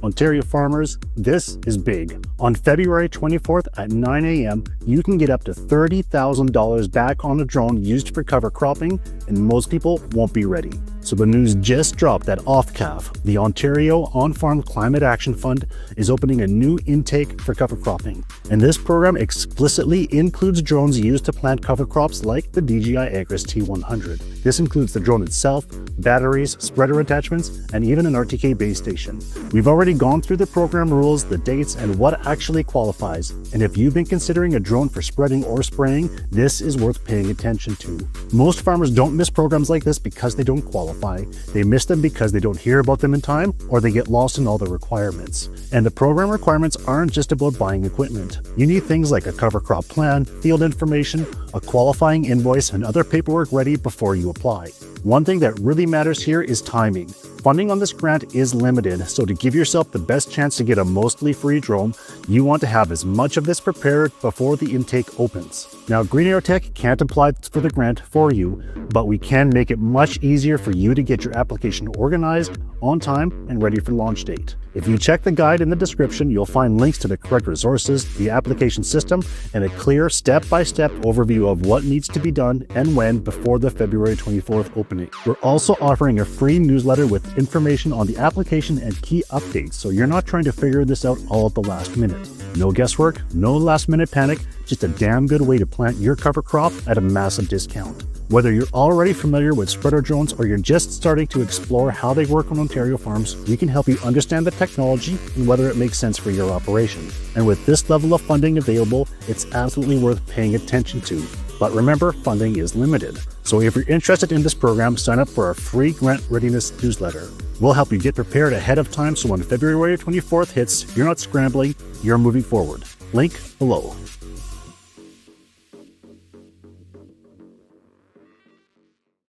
Ontario farmers, this is big. On February 24th at 9 a.m., you can get up to $30,000 back on a drone used for cover cropping, and most people won't be ready. So the news just dropped that OFCAF, the Ontario On-Farm Climate Action Fund, is opening a new intake for cover cropping. And this program explicitly includes drones used to plant cover crops like the DJI Agris T100. This includes the drone itself, batteries, spreader attachments, and even an RTK base station. We've already gone through the program rules, the dates, and what actually qualifies. And if you've been considering a drone for spreading or spraying, this is worth paying attention to. Most farmers don't miss programs like this because they don't qualify. They miss them because they don't hear about them in time, or they get lost in all the requirements. And the program requirements aren't just about buying equipment. You need things like a cover crop plan, field information, a qualifying invoice, and other paperwork ready before you apply. One thing that really matters here is timing. Funding on this grant is limited, so to give yourself the best chance to get a mostly free drone, you want to have as much of this prepared before the intake opens. Now, Green Aero Tech can't apply for the grant for you, but we can make it much easier for you to get your application organized, on time, and ready for launch date. If you check the guide in the description, you'll find links to the correct resources, the application system, and a clear step-by-step overview of what needs to be done and when before the February 24th opening. We're also offering a free newsletter with information on the application and key updates, so you're not trying to figure this out all at the last minute. No guesswork, no last-minute panic, just a damn good way to plant your cover crop at a massive discount. Whether you're already familiar with spreader drones or you're just starting to explore how they work on Ontario farms, we can help you understand the technology and whether it makes sense for your operation. And with this level of funding available, it's absolutely worth paying attention to. But remember, funding is limited. So if you're interested in this program, sign up for our free grant readiness newsletter. We'll help you get prepared ahead of time so when February 24th hits, you're not scrambling, you're moving forward. Link below.